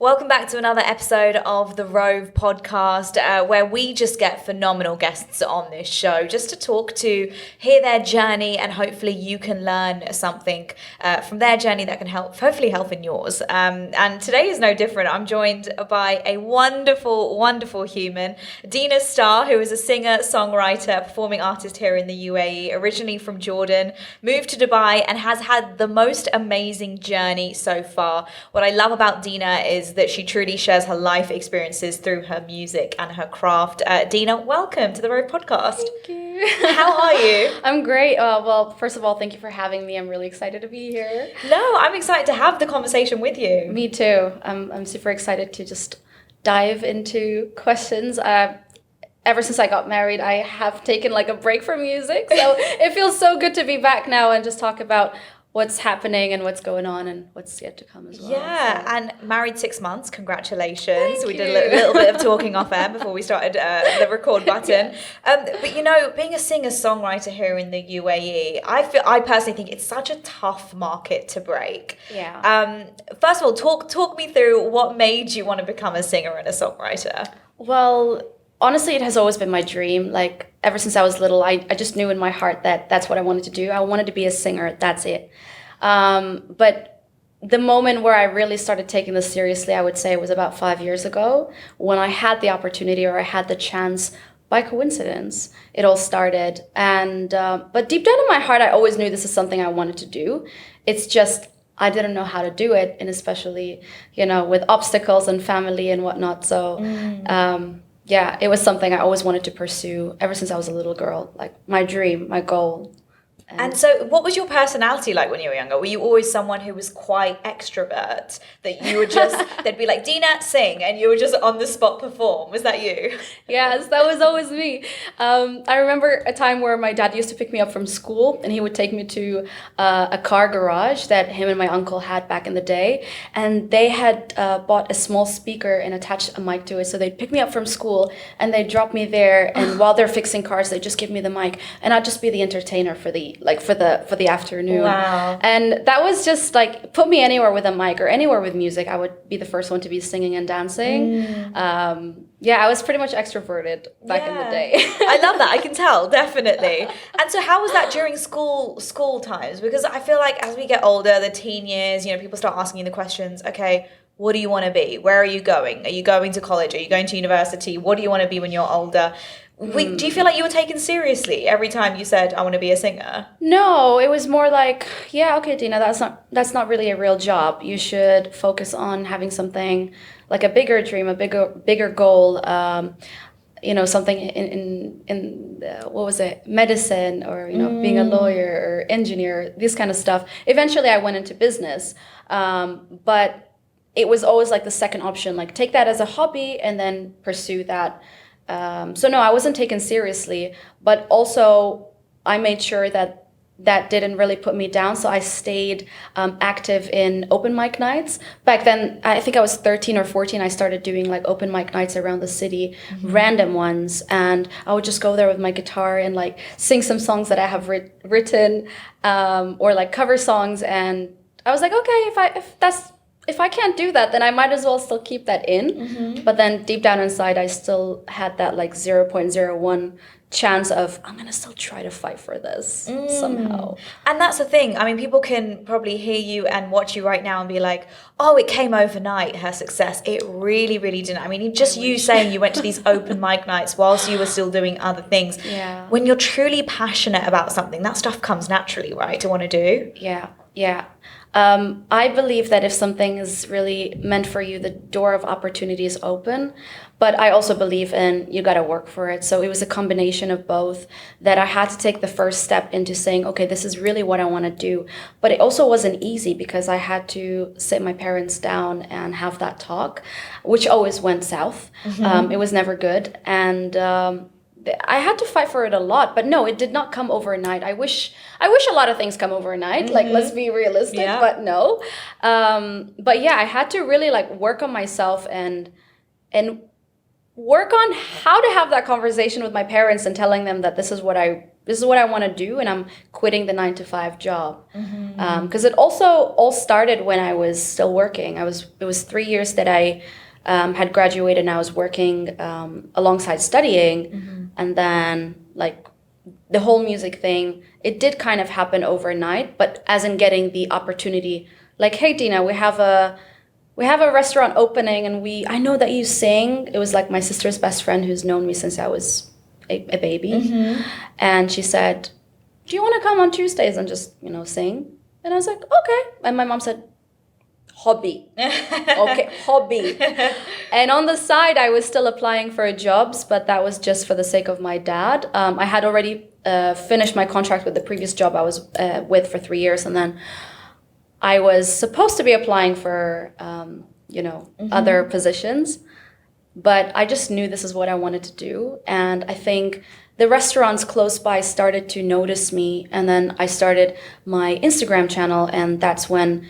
Welcome back to another episode of the Rove Podcast, where we just get phenomenal guests on this show just to hear their journey, and hopefully you can learn something from their journey that can hopefully help in yours. And today is no different. I'm joined by a wonderful, wonderful human, Dina Stars, who is a singer, songwriter, performing artist here in the UAE, originally from Jordan, moved to Dubai, and has had the most amazing journey so far. What I love about Dina is that she truly shares her life experiences through her music and her craft. Dina, welcome to the Rove Podcast. Thank you. How are you? I'm great. Well, first of all, thank you for having me. I'm really excited to be here. No, I'm excited to have the conversation with you. Me too. I'm super excited to just dive into questions. Ever since I got married, I have taken like a break from music. So it feels so good to be back now and just talk about what's happening and what's going on and what's yet to come as well. Yeah, so. And married 6 months, congratulations. Thank we you. did a little bit of talking off air before we started the record button. Yes. But you know, being a singer-songwriter here in the UAE, I personally think it's such a tough market to break. Yeah. First of all, talk me through what made you want to become a singer and a songwriter. Well, honestly, it has always been my dream. Like, ever since I was little, I just knew in my heart that that's what I wanted to do. I wanted to be a singer. That's it. But the moment where I really started taking this seriously, I would say it was about 5 years ago when I had the opportunity, or I had the chance by coincidence. It all started. And but deep down in my heart, I always knew this is something I wanted to do. It's just I didn't know how to do it, and especially, with obstacles and family and whatnot. So yeah, it was something I always wanted to pursue ever since I was a little girl, like my dream, my goal. And so what was your personality like when you were younger? Were you always someone who was quite extrovert, that you would just, they'd be like, Dina, sing, and you would just on the spot perform? Was that you? Yes, that was always me. I remember a time where my dad used to pick me up from school, and he would take me to a car garage that him and my uncle had back in the day. And they had bought a small speaker and attached a mic to it. So they'd pick me up from school and they'd drop me there. And while they're fixing cars, they'd just give me the mic, and I'd just be the entertainer for the afternoon. Wow. And that was just like, put me anywhere with a mic or anywhere with music, I would be the first one to be singing and dancing. Yeah, I was pretty much extroverted back in the day. I love that. I can tell, definitely. And so how was that during school times? Because I feel like as we get older, the teen years, people start asking you the questions, okay, what do you want to be? Where are you going? Are you going to college? Are you going to university? What do you want to be when you're older? Do you feel like you were taken seriously every time you said, I want to be a singer? No, it was more like, yeah, okay, Dina, that's not really a real job. You should focus on having something like a bigger dream, a bigger goal, something in what was it, medicine, or, being a lawyer or engineer, this kind of stuff. Eventually I went into business, but it was always like the second option, like take that as a hobby and then pursue that. So no, I wasn't taken seriously, but also I made sure that didn't really put me down. So I stayed active in open mic nights. Back then, I think I was 13 or 14, I started doing like open mic nights around the city, random ones. And I would just go there with my guitar and like sing some songs that I have written, or like cover songs. And I was like, okay, if I can't do that, then I might as well still keep that in. But then deep down inside, I still had that like 0.01 chance of, I'm going to still try to fight for this somehow. And that's the thing. I mean, people can probably hear you and watch you right now and be like, oh, it came overnight, her success. It really, really didn't. I mean, just you saying you went to these open mic nights whilst you were still doing other things. Yeah. When you're truly passionate about something, that stuff comes naturally, right, to want to do? Yeah. I believe that if something is really meant for you, the door of opportunity is open. But I also believe in you got to work for it. So it was a combination of both, that I had to take the first step into saying, okay, this is really what I want to do. But it also wasn't easy because I had to sit my parents down and have that talk, which always went south. It was never good. And I had to fight for it a lot, but no, it did not come overnight. I wish a lot of things come overnight. Like, let's be realistic, but no. But yeah, I had to really like work on myself and work on how to have that conversation with my parents and telling them that this is what I this is what I want to do, and I'm quitting the 9 to 5 job. Because it also all started when I was still working. It was 3 years that I had graduated, and I was working alongside studying, and then like the whole music thing, it did kind of happen overnight, but as in getting the opportunity, like, hey Dina, we have a restaurant opening, and I know that you sing. It was like my sister's best friend who's known me since I was a baby. And she said, do you want to come on Tuesdays and just, sing? And I was like, okay. And my mom said, hobby. Okay, hobby. And on the side, I was still applying for jobs, but that was just for the sake of my dad. I had already finished my contract with the previous job I was with for 3 years, and then I was supposed to be applying for, other positions, but I just knew this is what I wanted to do. And I think the restaurants close by started to notice me, and then I started my Instagram channel, and that's when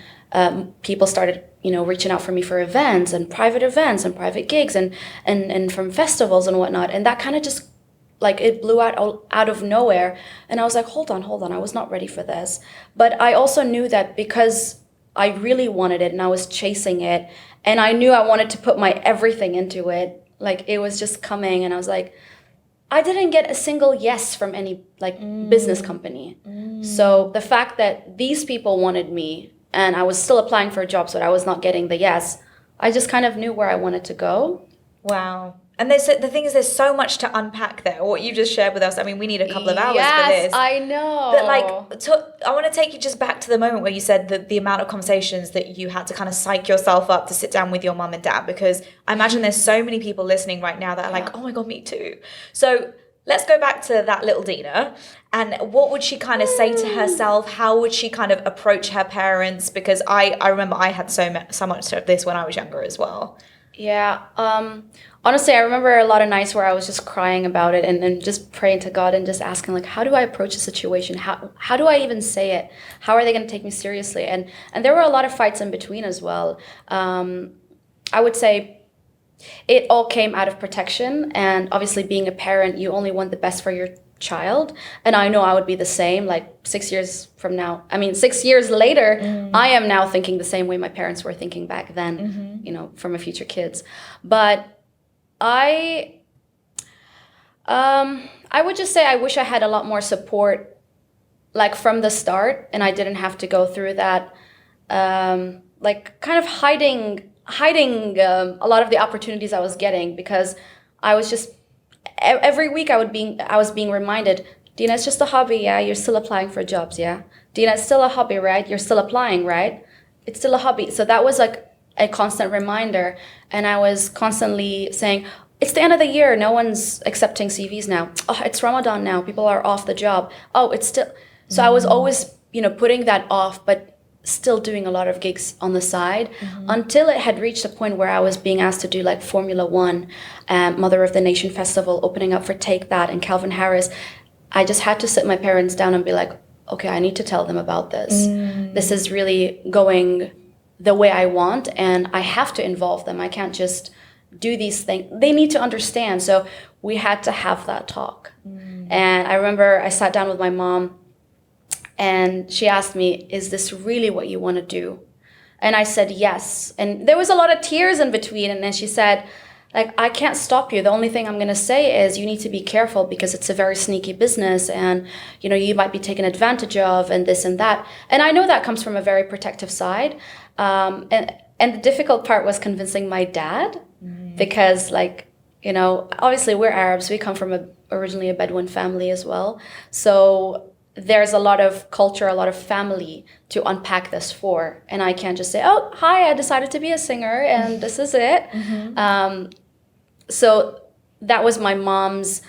people started, reaching out for me for events and private gigs and from festivals and whatnot. And that kind of just like it blew out of nowhere. And I was like, hold on, I was not ready for this. But I also knew that because I really wanted it and I was chasing it, and I knew I wanted to put my everything into it, like it was just coming. And I was like, I didn't get a single yes from any business company. So the fact that these people wanted me, and I was still applying for jobs, but I was not getting the yes, I just kind of knew where I wanted to go. Wow. And the thing is, there's so much to unpack there. What you just shared with us, I mean, we need a couple of hours for this. Yes, I know. But I want to take you just back to the moment where you said that the amount of conversations that you had to kind of psych yourself up to sit down with your mum and dad, because I imagine there's so many people listening right now that are like, oh my God, me too. So let's go back to that little Dina. And what would she kind of say to herself? How would she kind of approach her parents? Because I remember I had so much of this when I was younger as well. Yeah. Honestly, I remember a lot of nights where I was just crying about it and just praying to God and just asking, like, how do I approach the situation? How do I even say it? How are they going to take me seriously? And there were a lot of fights in between as well. I would say it all came out of protection. And obviously being a parent, you only want the best for your child. And I know I would be the same, like 6 years from now. I mean, 6 years later, I am now thinking the same way my parents were thinking back then, for my future kids. But I would just say I wish I had a lot more support, like from the start, and I didn't have to go through that, like kind of hiding a lot of the opportunities I was getting, because I was just every week I was being reminded, Dina, it's just a hobby, yeah? You're still applying for jobs, yeah? Dina, it's still a hobby, right? You're still applying, right? It's still a hobby. So that was like a constant reminder. And I was constantly saying, it's the end of the year. No one's accepting CVs now. Oh, it's Ramadan now. People are off the job. Oh, it's still... So I was always, putting that off, but still doing a lot of gigs on the side until it had reached a point where I was being asked to do like Formula One, Mother of the Nation Festival, opening up for Take That and Calvin Harris. I just had to sit my parents down and be like, okay, I need to tell them about this. This is really going the way I want, and I have to involve them. I can't just do these things. They need to understand. So we had to have that talk. And I remember I sat down with my mom, and she asked me, is this really what you want to do? And I said, yes. And there was a lot of tears in between. And then she said, like, I can't stop you. The only thing I'm going to say is you need to be careful, because it's a very sneaky business, and, you might be taken advantage of, and this and that. And I know that comes from a very protective side. And the difficult part was convincing my dad, because obviously we're Arabs. We come from originally a Bedouin family as well. So there's a lot of culture, a lot of family to unpack this for. And I can't just say, oh, hi, I decided to be a singer and this is it. So that was my mom's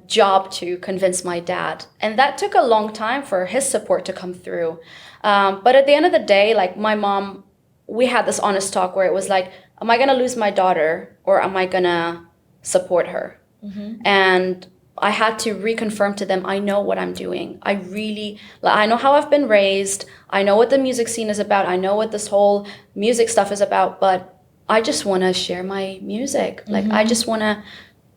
job to convince my dad. And that took a long time for his support to come through. But at the end of the day, like my mom, we had this honest talk where it was like, am I going to lose my daughter, or am I going to support her? And I had to reconfirm to them, I know what I'm doing. I know how I've been raised. I know what the music scene is about. I know what this whole music stuff is about, but I just want to share my music. Like, I just want to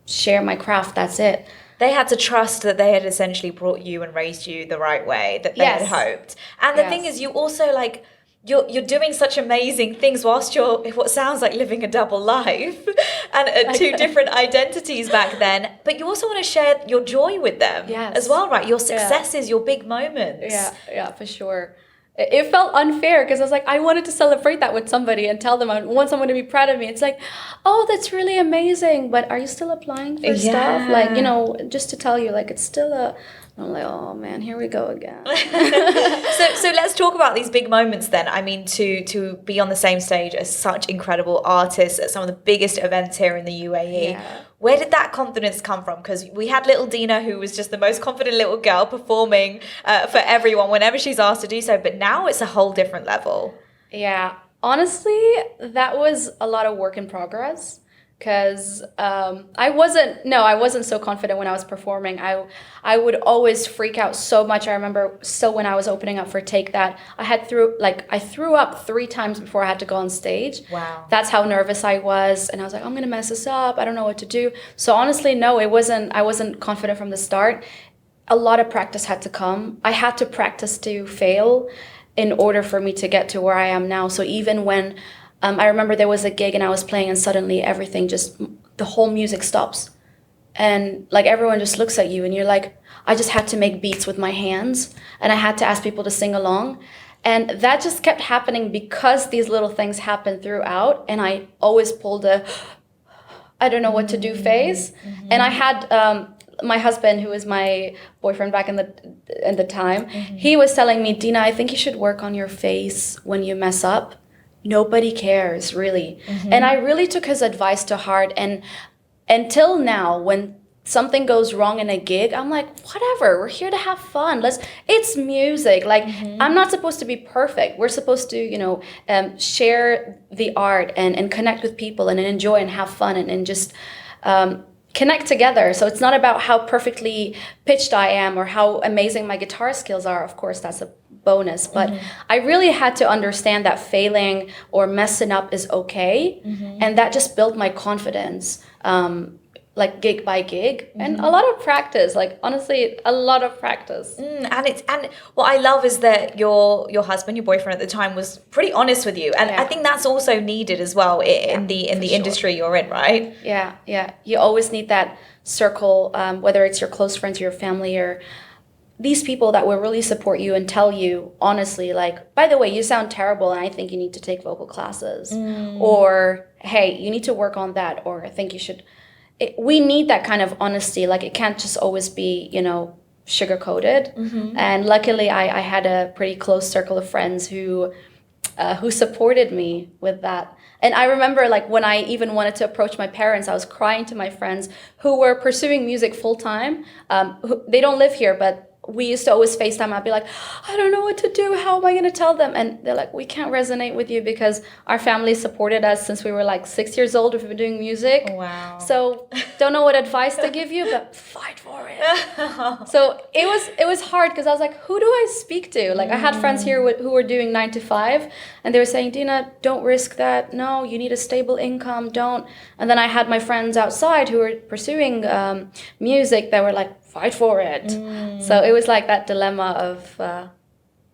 share my craft. That's it. They had to trust that they had essentially brought you and raised you the right way that they had hoped. And the thing is, you also like, you're doing such amazing things whilst you're what sounds like living a double life and two different identities back then. But you also want to share your joy with them as well, right? Your successes, your big moments. Yeah, for sure. It felt unfair because I was like, I wanted to celebrate that with somebody and tell them I want someone to be proud of me. It's like, oh, that's really amazing. But are you still applying for stuff? Like, you know, just to tell you, like, it's still a... I'm like, oh man, here we go again. So let's talk about these big moments then. I mean, to be on the same stage as such incredible artists at some of the biggest events here in the UAE. Yeah. Where did that confidence come from? Because we had little Dina, who was just the most confident little girl performing for everyone whenever she's asked to do so. But now it's a whole different level. Yeah, honestly, that was a lot of work in progress. Because I wasn't so confident when I was performing. I would always freak out so much. I remember still when I was opening up for Take That, I threw up 3 times before I had to go on stage. Wow. That's how nervous I was. And I was like, I'm going to mess this up. I don't know what to do. So honestly, no, I wasn't confident from the start. A lot of practice had to come. I had to practice to fail in order for me to get to where I am now. So even when... I remember there was a gig and I was playing and suddenly everything the whole music stops. And like everyone just looks at you and you're like, I just had to make beats with my hands and I had to ask people to sing along. And that just kept happening because these little things happened throughout. And I always pulled I don't know what to do phase. Mm-hmm. And I had my husband, who was my boyfriend back in the time, he was telling me, Dina, I think you should work on your face when you mess up. Nobody cares, really. Mm-hmm. And I really took his advice to heart. And until now, when something goes wrong in a gig, I'm like, whatever, we're here to have fun. It's music. Like, I'm not supposed to be perfect. We're supposed to, share the art and connect with people and enjoy and have fun and just connect together. So it's not about how perfectly pitched I am or how amazing my guitar skills are. Of course, that's a bonus, but I really had to understand that failing or messing up is okay, and that just built my confidence, like gig by gig, and a lot of practice. Like honestly, a lot of practice. And what I love is that your husband, your boyfriend at the time, was pretty honest with you, and I think that's also needed as well in the industry you're in, right? Yeah. You always need that circle, whether it's your close friends or your family or these people that will really support you and tell you honestly, like, by the way, you sound terrible and I think you need to take vocal classes. Or, hey, you need to work on that. Or I think you should. We need that kind of honesty. Like, it can't just always be, sugar-coated. And luckily, I had a pretty close circle of friends who supported me with that. And I remember, like, when I even wanted to approach my parents, I was crying to my friends who were pursuing music full-time. They don't live here, but we used to always FaceTime. I'd be like, I don't know what to do. How am I going to tell them? And they're like, we can't resonate with you because our family supported us since we were like 6 years old. We've been doing music. Wow. So don't know what advice to give you, but fight for it. So it was hard because I was like, who do I speak to? Like, I had friends here who were doing 9 to 5 and they were saying, Dina, don't risk that. No, you need a stable income. Don't. And then I had my friends outside who were pursuing music that were like, fight for it. So it was like that dilemma of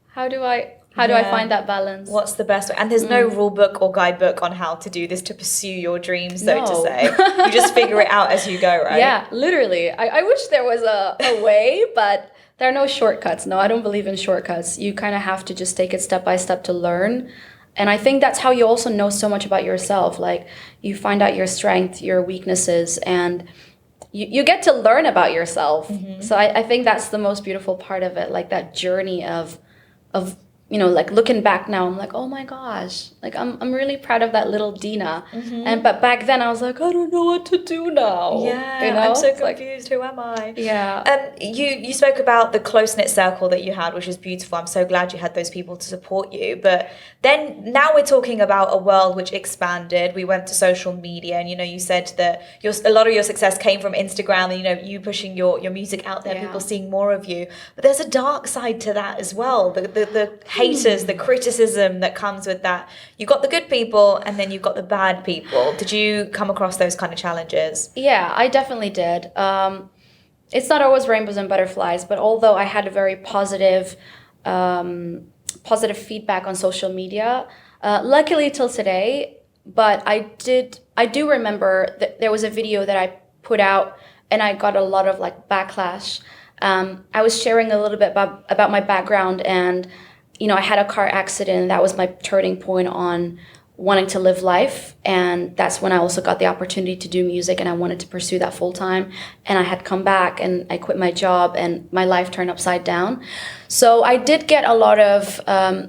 how do I find that balance? What's the best way? And there's no rule book or guidebook on how to do this to pursue your dreams, so to say. You just figure it out as you go, right? Yeah, literally. I wish there was a way, but there are no shortcuts. No, I don't believe in shortcuts. You kind of have to just take it step by step to learn. And I think that's how you also know so much about yourself. Like, you find out your strength, your weaknesses, and you get to learn about yourself. So I think that's the most beautiful part of it, like that journey of like looking back now, I'm like, oh my gosh, like I'm really proud of that little Dina. But back then I was like, I don't know what to do now. I'm so confused. Who am I? Yeah. You spoke about the close-knit circle that you had, which is beautiful. I'm so glad you had those people to support you. But then now we're talking about a world which expanded. We went to social media, and you said that a lot of your success came from Instagram, and you pushing your music out there, people seeing more of you. But there's a dark side to that as well. The haters, the criticism that comes with that. You got the good people and then you've got the bad people. Did you come across those kind of challenges? Yeah, I definitely did. it's not always rainbows and butterflies, but although I had a very positive feedback on social media, luckily till today, but I do remember that there was a video that I put out and I got a lot of like backlash. I was sharing a little bit about my background, and I had a car accident. That was my turning point on wanting to live life, and that's when I also got the opportunity to do music, and I wanted to pursue that full time. And I had come back and I quit my job and my life turned upside down. So I did get a lot of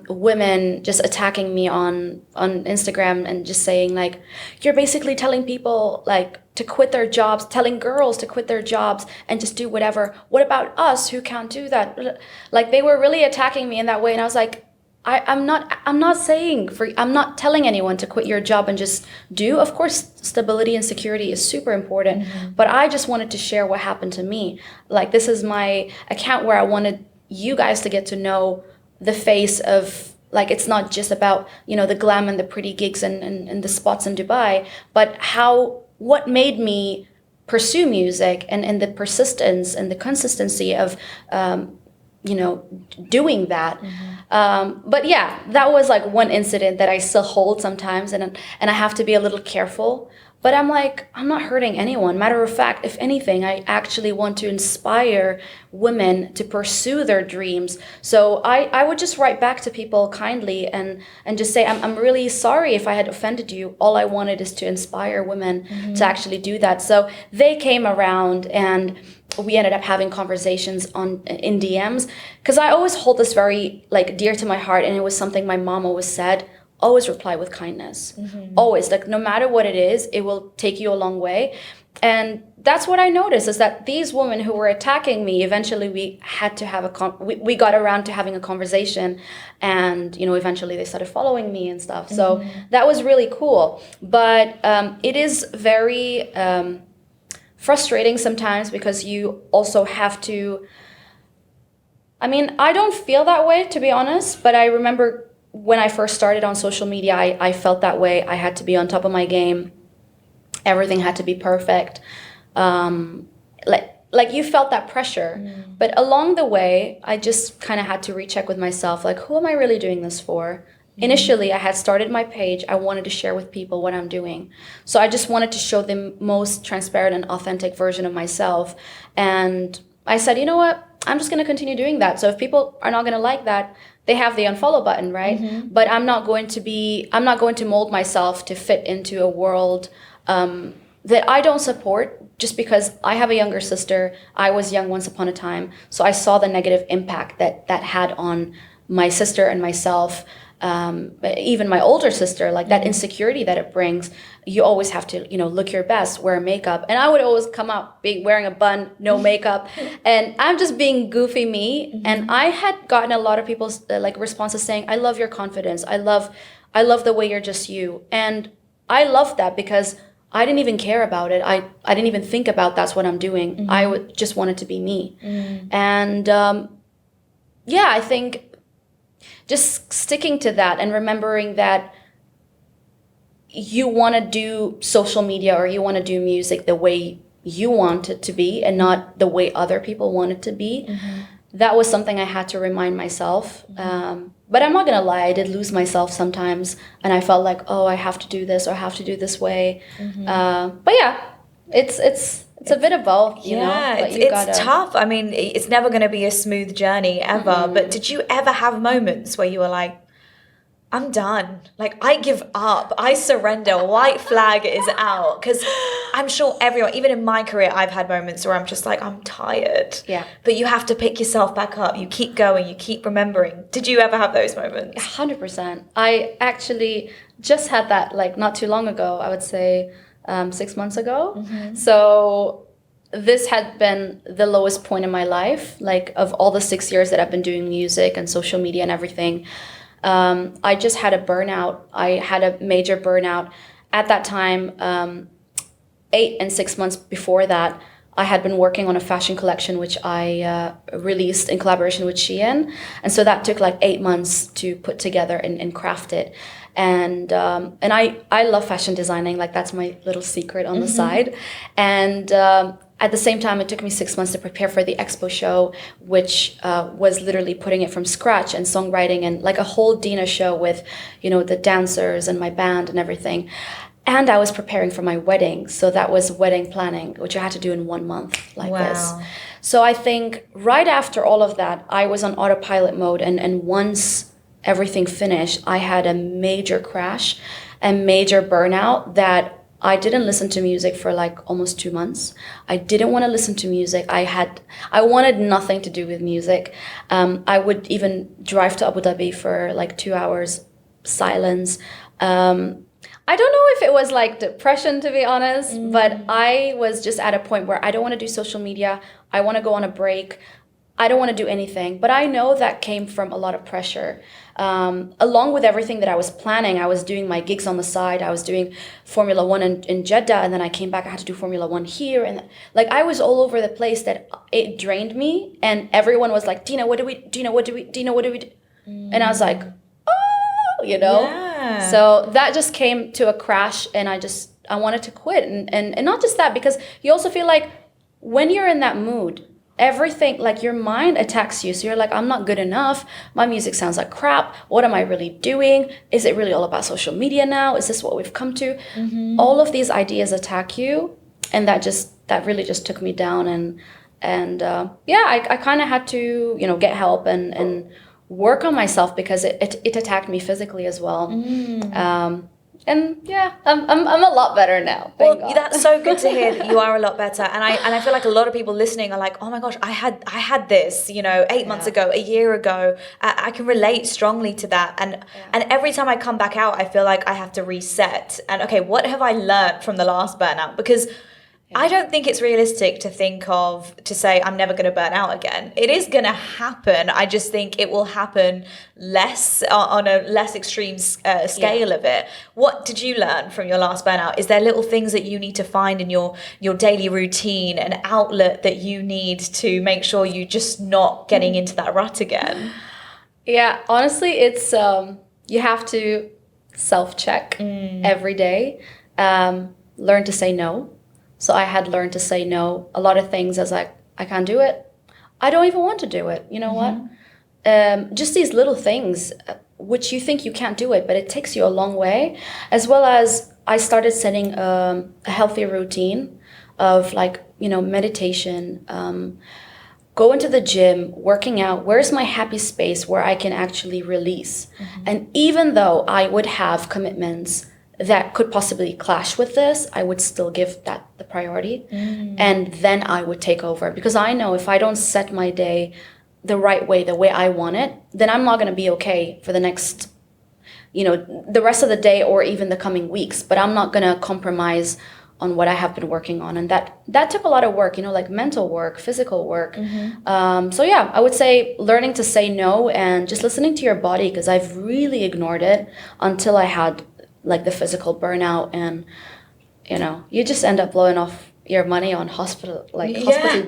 women just attacking me on Instagram and just saying like, you're basically telling people like to quit their jobs, telling girls to quit their jobs and just do whatever. What about us who can't do that? Like, they were really attacking me in that way, and I was like, I'm not telling anyone to quit your job and just do. Of course, stability and security is super important, but I just wanted to share what happened to me. Like, this is my account where I wanted you guys to get to know the face of, like, it's not just about, the glam and the pretty gigs and the spots in Dubai, but what made me pursue music and the persistence and the consistency of, doing that. But yeah, that was like one incident that I still hold sometimes, and I have to be a little careful. But I'm like, I'm not hurting anyone. Matter of fact, if anything, I actually want to inspire women to pursue their dreams. So I would just write back to people kindly and just say, I'm really sorry if I had offended you. All I wanted is to inspire women to actually do that. So they came around, and we ended up having conversations in DMs, because I always hold this very like dear to my heart, and it was something my mom always said. Always reply with kindness. Always, like, no matter what it is, it will take you a long way. And that's what I noticed, is that these women who were attacking me, eventually we had to have we got around to having a conversation, and eventually they started following me and stuff. So that was really cool. But it is very frustrating sometimes, because you also have to, I don't feel that way, to be honest, but I remember when I first started on social media, I felt that way. I had to be on top of my game. Everything had to be perfect. Like you felt that pressure. But along the way, I just kind of had to recheck with myself, like, who am I really doing this for? Initially, I had started my page. I wanted to share with people what I'm doing. So I just wanted to show the most transparent and authentic version of myself. And I said, you know what? I'm just going to continue doing that. So if people are not going to like that, they have the unfollow button, right? But I'm not going to mold myself to fit into a world that I don't support, just because I have a younger sister. I was young once upon a time. So I saw the negative impact that had on my sister and myself. Even my older sister, like that insecurity that it brings. You always have to, look your best, wear makeup. And I would always come out wearing a bun, no makeup. And I'm just being goofy me. And I had gotten a lot of people's responses saying, I love your confidence. I love the way you're just you. And I love that, because I didn't even care about it. I didn't even think about that's what I'm doing. I just wanted to be me. And I think just sticking to that and remembering that you want to do social media, or you want to do music the way you want it to be, and not the way other people want it to be. That was something I had to remind myself. But I'm not going to lie, I did lose myself sometimes. And I felt like, oh, I have to do this, or I have to do this way. But yeah, it's a bit of both, you know. But it's tough. It's never going to be a smooth journey ever. But did you ever have moments where you were like, I'm done. Like, I give up. I surrender. White flag is out. Because I'm sure everyone, even in my career, I've had moments where I'm just like, I'm tired. Yeah. But you have to pick yourself back up. You keep going. You keep remembering. Did you ever have those moments? 100%. I actually just had that, like, not too long ago. I would say 6 months ago. So this had been the lowest point in my life. Like, of all the 6 years that I've been doing music and social media and everything, I just had a burnout. I had a major burnout. At that time, 8 and 6 months before that, I had been working on a fashion collection, which I released in collaboration with Shein. And so that took like 8 months to put together and craft it. And I love fashion designing. Like, that's my little secret on the side. And at the same time, it took me 6 months to prepare for the Expo show, which was literally putting it from scratch and songwriting and like a whole Dina show with, the dancers and my band and everything. And I was preparing for my wedding. So that was wedding planning, which I had to do in 1 month like this. So I think right after all of that, I was on autopilot mode. And once everything finished, I had a major crash, a major burnout that I didn't listen to music for like almost 2 months. I didn't want to listen to music. I wanted nothing to do with music. I would even drive to Abu Dhabi for like 2 hours, silence. I don't know if it was like depression, to be honest, but I was just at a point where I don't want to do social media. I want to go on a break. I don't want to do anything. But I know that came from a lot of pressure. Along with everything that I was planning, I was doing my gigs on the side. I was doing Formula One in Jeddah, and then I came back. I had to do Formula One here, and like I was all over the place. That it drained me, and everyone was like, "Dina, what do we? Dina, what do we? Dina, what do we do?" And I was like, "Oh, Yeah. So that just came to a crash, and I wanted to quit, and not just that, because you also feel like when you're in that mood, everything, like your mind attacks you. So you're like, I'm not good enough. My music sounds like crap. What am I really doing? Is it really all about social media now? Is this what we've come to? All of these ideas attack you. And that really just took me down. And I kind of had to, get help and work on myself, because it attacked me physically as well. And yeah, I'm a lot better now. Well, that's so good to hear that you are a lot better. And I feel like a lot of people listening are like, oh my gosh, I had this, 8 months ago, a year ago. I can relate strongly to that. And every time I come back out, I feel like I have to reset. And okay, what have I learned from the last burnout? Because I don't think it's realistic to say I'm never going to burn out again. It is going to happen. I just think it will happen less on a less extreme scale of it. What did you learn from your last burnout? Is there little things that you need to find in your daily routine, an outlet that you need to make sure you're just not getting into that rut again? Yeah, honestly, it's you have to self-check every day. Learn to say no. So I had learned to say no. A lot of things, I was like, I can't do it. I don't even want to do it. You know what? Just these little things, which you think you can't do it, but it takes you a long way. As well as I started setting a healthy routine of meditation, go into the gym, working out. Where's my happy space where I can actually release? And even though I would have commitments that could possibly clash with this, I would still give that the priority. And then I would take over, because I know if I don't set my day the right way, the way I want it, then I'm not going to be okay for the next, the rest of the day or even the coming weeks. But I'm not going to compromise on what I have been working on. And that took a lot of work, like mental work, physical work. So yeah, I would say learning to say no and just listening to your body, because I've really ignored it until I had like the physical burnout, and you just end up blowing off your money on hospital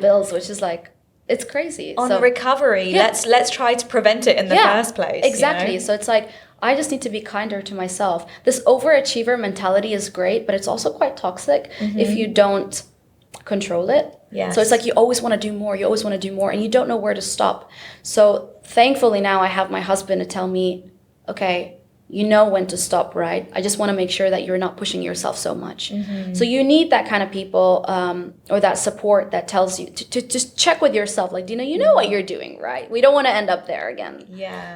bills, which is like, it's crazy. On recovery, let's try to prevent it in the first place. Exactly. So it's like, I just need to be kinder to myself. This overachiever mentality is great, but it's also quite toxic if you don't control it. So it's like you always want to do more, and you don't know where to stop. So thankfully now I have my husband to tell me, okay, you know when to stop, right? I just want to make sure that you're not pushing yourself so much. So you need that kind of people, or that support that tells you to just check with yourself. Like, Dina, you know what you're doing, right? We don't want to end up there again.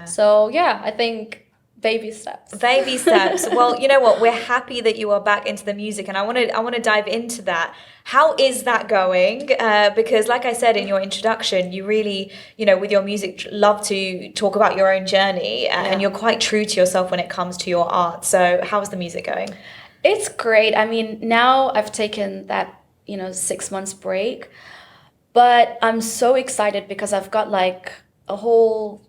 So yeah, I think baby steps. Baby steps. Well, you know what? We're happy that you are back into the music, and I want to dive into that. How is that going? Because like I said in your introduction, you really, with your music, love to talk about your own journey, and you're quite true to yourself when it comes to your art. So how's the music going? It's great. I mean, now I've taken that, 6 months break, but I'm so excited because I've got a whole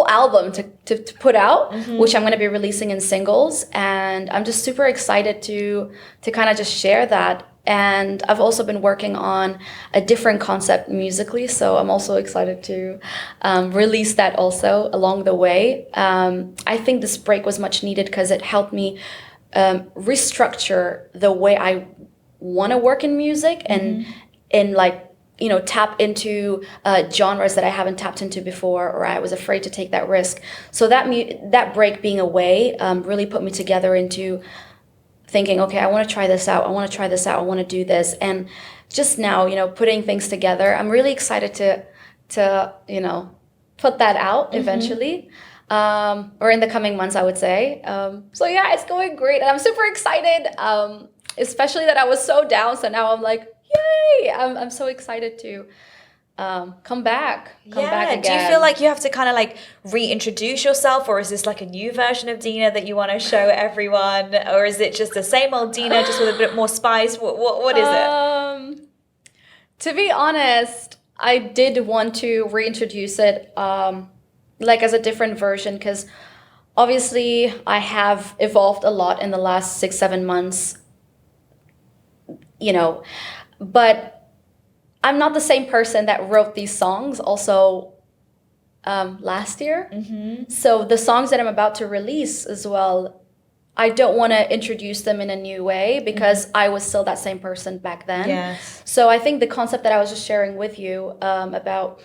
album to put out, which I'm going to be releasing in singles, and I'm just super excited to kind of just share that. And I've also been working on a different concept musically, so I'm also excited to release that also along the way. I think this break was much needed because it helped me restructure the way I want to work in music and like, you know, tap into genres that I haven't tapped into before, or I was afraid to take that risk. So that break being away really put me together into thinking, okay, I want to try this out. I want to try this out. I want to do this. And just now, you know, putting things together, I'm really excited to you know, put that out eventually, or in the coming months, I would say. So yeah, it's going great. And I'm super excited, especially that I was so down. So now I'm like, yay! I'm so excited to come back again. Do you feel like you have to kind of like reintroduce yourself, or is this like a new version of Dina that you want to show everyone, or is it just the same old Dina just with a bit more spice? What is it? To be honest, I did want to reintroduce it like as a different version, because obviously I have evolved a lot in the last 6-7 months, you know, but I'm not the same person that wrote these songs also last year. So the songs that I'm about to release as well, I don't want to introduce them in a new way because I was still that same person back then. Yes. So I think the concept that I was just sharing with you about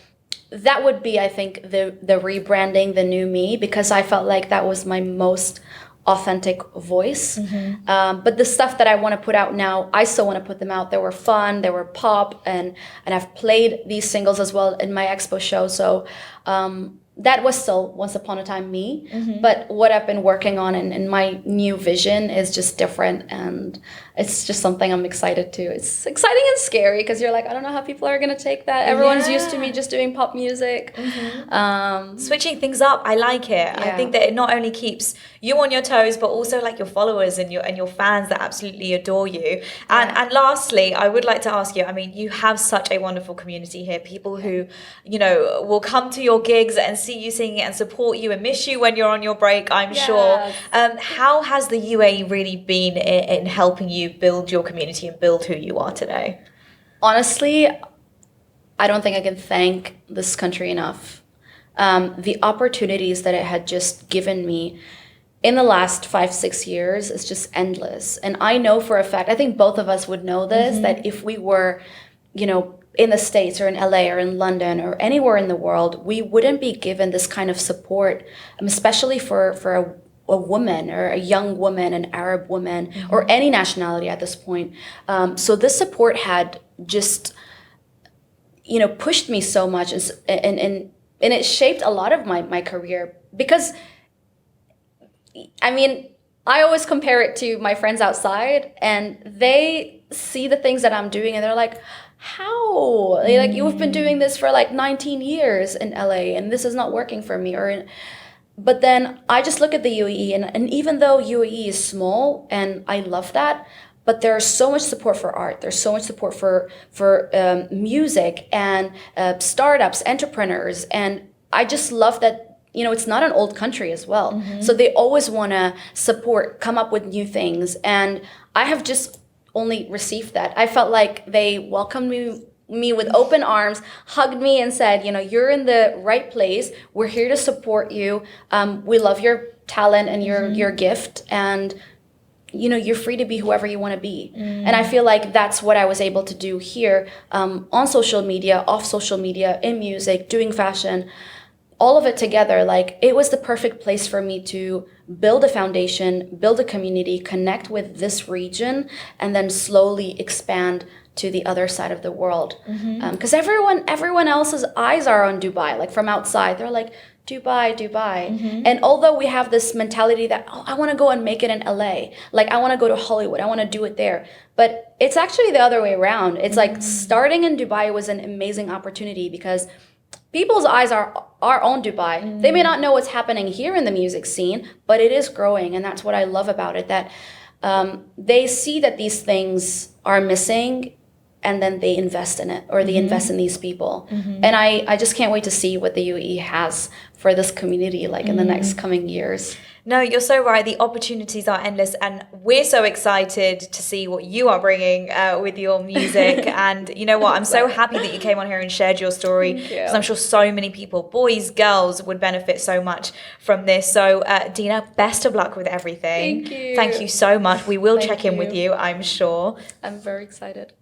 that would be, I think, the rebranding, the new me, because I felt like that was my most authentic voice. But the stuff that I want to put out now, I still want to put them out. They were fun, they were pop, and I've played these singles as well in my expo show. So that was still once upon a time me. But what I've been working on and my new vision is just different, and it's just something I'm excited to. It's exciting and scary because you're like, I don't know how people are going to take that. Everyone's used to me just doing pop music. Switching things up, I like it. I think that it not only keeps you on your toes, but also like your followers and your fans that absolutely adore you. And lastly, I would like to ask you, I mean, you have such a wonderful community here, people who, you know, will come to your gigs and see you singing and support you and miss you when you're on your break, I'm sure. How has the UAE really been in helping you build your community and build who you are today? Honestly, I don't think I can thank this country enough. The opportunities that it had just given me in the last 5-6 years is just endless. And I know for a fact, I think both of us would know this, that if we were, you know, in the States or in LA or in London or anywhere in the world, we wouldn't be given this kind of support, especially for a woman or a young woman, an Arab woman, or any nationality at this point. So this support had just, you know, pushed me so much, and it shaped a lot of my career. Because, I mean, I always compare it to my friends outside, and they see the things that I'm doing and they're like, how? Like, you've been doing this for like 19 years in LA and this is not working for me. But then I just look at the UAE, and even though UAE is small, and I love that, but there's so much support for art. There's so much support for music and startups, entrepreneurs. And I just love that, you know, it's not an old country as well. So they always want to support, come up with new things. And I have just only received that. I felt like they welcomed me with open arms, hugged me and said, you know, you're in the right place. We're here to support you. We love your talent and your gift. And, you know, you're free to be whoever you want to be. And I feel like that's what I was able to do here, on social media, off social media, in music, doing fashion, all of it together. Like, it was the perfect place for me to build a foundation, build a community, connect with this region, and then slowly expand to the other side of the world. Because everyone else's eyes are on Dubai. Like, from outside, they're like, Dubai. And although we have this mentality that, oh, I want to go and make it in LA, like, I want to go to Hollywood, I want to do it there. But it's actually the other way around. It's like, starting in Dubai was an amazing opportunity because people's eyes are on Dubai. They may not know what's happening here in the music scene, but it is growing. And that's what I love about it, that they see that these things are missing, and then they invest in it, or they invest in these people. And I just can't wait to see what the UAE has for this community like in the next coming years. No, you're so right. The opportunities are endless, and we're so excited to see what you are bringing with your music. And you know what? I'm so happy that you came on here and shared your story, because I'm sure so many people, boys, girls, would benefit so much from this. So, Dina, best of luck with everything. Thank you. Thank you so much. We will check in with you, I'm sure. I'm very excited.